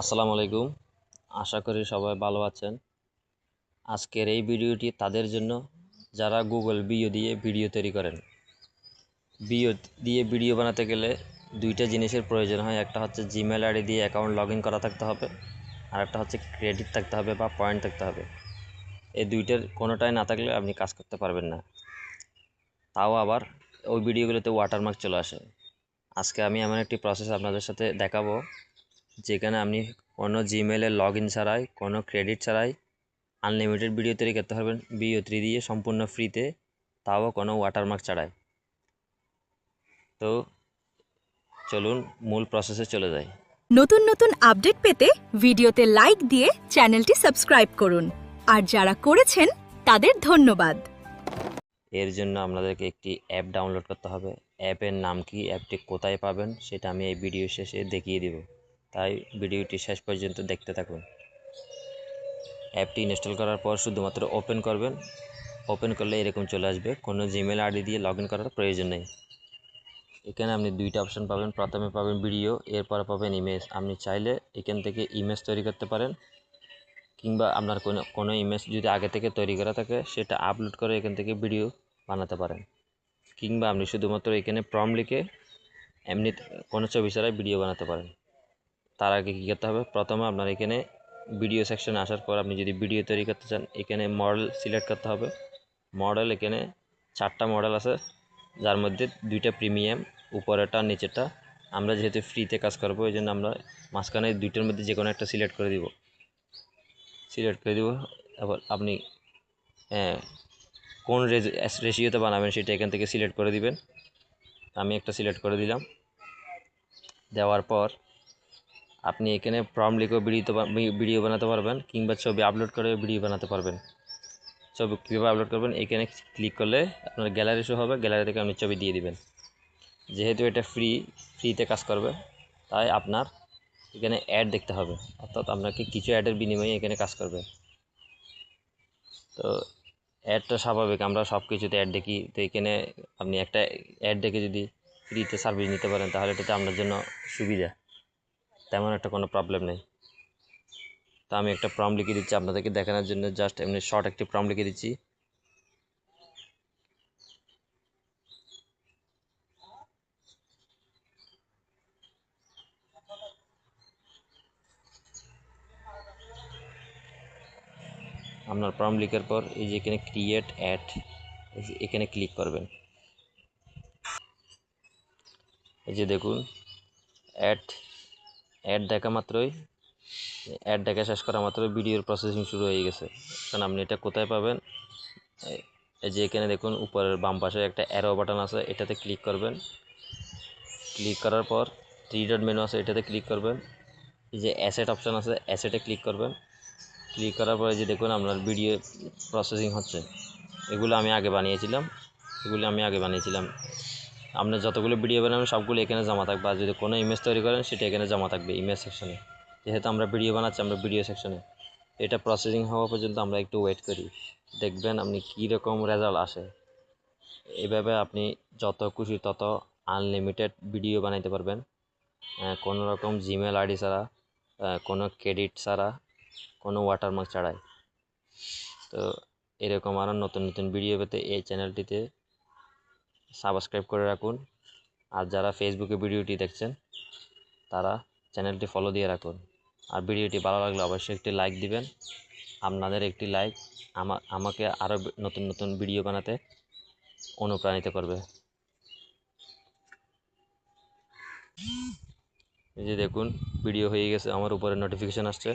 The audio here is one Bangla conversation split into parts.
আসসালামু আলাইকুম। আশা করি সবাই ভালো আছেন। আজকের এই ভিডিওটি তাদের জন্য যারা গুগল বিও দিয়ে ভিডিও তৈরি করেন। বিও দিয়ে ভিডিও বানাতে গেলে দুইটা জিনিসের প্রয়োজন হয়। একটা হচ্ছে জিমেল আইডি দিয়ে অ্যাকাউন্ট লগ ইন করা থাকতে হবে, আর একটা হচ্ছে ক্রেডিট থাকতে হবে বা পয়েন্ট থাকতে হবে। এই দুইটার কোনোটাই না থাকলে আপনি কাজ করতে পারবেন না। তাও আবার ওই ভিডিওগুলোতে ওয়াটারমার্ক চলে আসে। আজকে আমি এমন একটি প্রসেস আপনাদের সাথে দেখাবো যেখানে আপনি কোনো জিমেলে লগ ইন ছাড়াই, কোনো ক্রেডিট ছাড়াই আনলিমিটেড ভিডিও তৈরি করতে পারবেন বিও3 দিয়ে সম্পূর্ণ ফ্রিতে, তাও কোনো ওয়াটারমার্ক ছাড়াই। তো চলুন মূল প্রসেসে চলে যাই। নতুন নতুন আপডেট পেতে ভিডিওতে লাইক দিয়ে চ্যানেলটি সাবস্ক্রাইব করুন, আর যারা করেছেন তাদের ধন্যবাদ। এর জন্য আপনাদেরকে একটি অ্যাপ ডাউনলোড করতে হবে। অ্যাপের নাম কি, অ্যাপটি কোথায় পাবেন সেটা আমি এই ভিডিও শেষে দেখিয়ে দিব, তাই ভিডিওটি শেষ পর্যন্ত দেখতে থাকুন। অ্যাপটি ইনস্টল করার পর শুধুমাত্র ওপেন করবেন। ওপেন করলে এরকম চলে আসবে, কোনো জিমেল আইডি দিয়ে লগ ইন করার প্রয়োজন নেই। এখানে আপনি দুইটা অপশন পাবেন। প্রথমে পাবেন ভিডিও, এরপর পাবেন ইমেজ। আপনি চাইলে এখান থেকে ইমেজ তৈরি করতে পারেন, কিংবা আপনার কোনো ইমেজ যদি আগে থেকে তৈরি করা থাকে সেটা আপলোড করে এখান থেকে ভিডিও বানাতে পারেন, কিংবা আপনি শুধুমাত্র এখানে প্রম্পট লিখে এমনি কোনো ছবি ছাড়াই ভিডিও বানাতে পারেন। তার আগে কী করতে হবে, প্রথমে আপনার এখানে ভিডিও সেকশনে আসার পর আপনি যদি ভিডিও তৈরি করতে চান এখানে মডেল সিলেক্ট করতে হবে। মডেল এখানে 4টা মডেল আছে, যার মধ্যে 2টা প্রিমিয়াম, উপরেরটা নিচেরটা। আমরা যেহেতু ফ্রিতে কাজ করবো এই জন্য আমরা মাঝখানে 2টার মধ্যে যে কোনো একটা সিলেক্ট করে দিব। এবার আপনি কোন রেশিওতে বানাবেন সেটা এখান থেকে সিলেক্ট করে দিবেন। আমি একটা সিলেক্ট করে দিলাম। দেওয়ার পর আপনি এখানে প্রম্পট লিখেও ভিডিও বানাতে পারবেন, কিংবা ছবি আপলোড করে ভিডিও বানাতে পারবেন। ছবি কীভাবে আপলোড করবেন, এখানে ক্লিক করলে আপনার গ্যালারি শো হবে, গ্যালারি থেকে আপনি ছবি দিয়ে দিবেন। যেহেতু এটা ফ্রিতে কাজ করবে তাই আপনার এখানে অ্যাড দেখতে হবে, অর্থাৎ আপনাকে কিছু অ্যাডের বিনিময়ে এখানে কাজ করবে। তো অ্যাডটা স্বাভাবিক, আমরা সব কিছুতে অ্যাড দেখি। তো এখানে আপনি একটা অ্যাড দেখে যদি ফ্রিতে সার্ভিস নিতে পারেন তাহলে এটাতে আপনার জন্য সুবিধা, তেমন একটা কোনো প্রবলেম নেই। তো আমি একটা প্রম্পট লিখে দিচ্ছি আপনাদেরকে দেখানোর জন্য, জাস্ট এমনি শর্ট একটি প্রম্পট লিখে দিচ্ছি। আপনার প্রম্পট লিখার পর এই যে এখানে ক্রিয়েট অ্যাড, এখানে ক্লিক করবেন। এই যে দেখুন অ্যাড দেখা মাত্রই, অ্যাড দেখা শেষ করা মাত্রই ভিডিওর প্রসেসিং শুরু হয়ে গেছে। কারণ আপনি এটা কোথায় পাবেন, এই যে এখানে দেখুন উপরের বাম পাশে একটা অ্যারো বাটন আছে, এটাতে ক্লিক করবেন। ক্লিক করার পর 3 ডট মেনু আছে, এটাতে ক্লিক করবেন। এই যে অ্যাসেট অপশান আছে, অ্যাসেটে ক্লিক করবেন। ক্লিক করার পরে যে দেখুন আপনার ভিডিও প্রসেসিং হচ্ছে। এগুলো আমি আগে বানিয়েছিলাম। আপনার যতগুলো ভিডিও বানাবেন সবগুলো এখানে জমা থাকবে, আর যদি কোনো ইমেজ তৈরি করেন সেটা এখানে জমা থাকবে ইমেজ সেকশনে। যেহেতু আমরা ভিডিও বানাচ্ছি, আমরা ভিডিও সেকশনে। এটা প্রসেসিং হওয়া পর্যন্ত আমরা একটু ওয়েট করি, দেখবেন আপনি কীরকম রেজাল্ট আসে। এভাবে আপনি যত খুশি তত আনলিমিটেড ভিডিও বানাইতে পারবেন, কোনো রকম জিমেল আইডি ছাড়া, কোনো ক্রেডিট ছাড়া, কোনো ওয়াটারমার্ক ছাড়াই। তো এরকম আরও নতুন নতুন ভিডিও পেতে এই চ্যানেলটিতে সাবস্ক্রাইব করে রাখুন। আর যারা ফেসবুকে ভিডিওটি দেখছেন তারা চ্যানেলটি ফলো দিয়ে রাখুন। আর ভিডিওটি ভালো লাগলে অবশ্যই একটি লাইক দিবেন। আপনাদের একটি লাইক আমাকে আরও নতুন নতুন ভিডিও বানাতে অনুপ্রাণিত করবে। এই যে দেখুন ভিডিও হয়ে গেছে, আমার উপরে নোটিফিকেশান আসছে।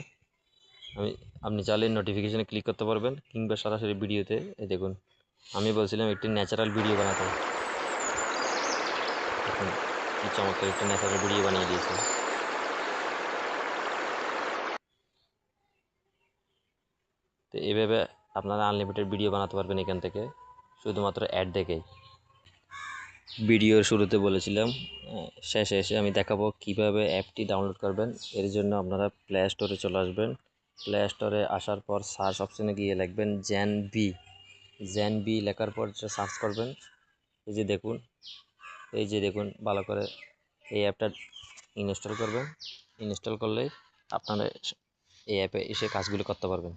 আপনি চাইলে নোটিফিকেশানে ক্লিক করতে পারবেন, কিংবা সরাসরি ভিডিওতে। এই দেখুন আমি বলছিলাম একটি ন্যাচারাল ভিডিও বানাতে, দেখুন কী চমৎকার একটি ন্যাচারাল ভিডিও বানিয়ে দিয়েছে। তো এইভাবে আপনারা আনলিমিটেড ভিডিও বানাতে পারবেন এখান থেকে, শুধুমাত্র অ্যাড দেখেই। ভিডিওর শুরুতে বলেছিলাম, শেষে এসে আমি দেখাবো কিভাবে অ্যাপটি ডাউনলোড করবেন। এর জন্য আপনারা প্লে স্টোরে চলে আসবেন। প্লে স্টোরে আসার পর সার্চ অপশানে গিয়ে লিখবেন জেন বি লেখার পর সার্চ করবেন। এই যে দেখুন ভালো করে এই অ্যাপটা ইনস্টল করবেন। ইনস্টল করলেই আপনারা এই অ্যাপে এসে কাজগুলো করতে পারবেন।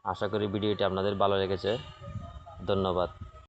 আশা করি ভিডিওটি আপনাদের ভালো লেগেছে। ধন্যবাদ।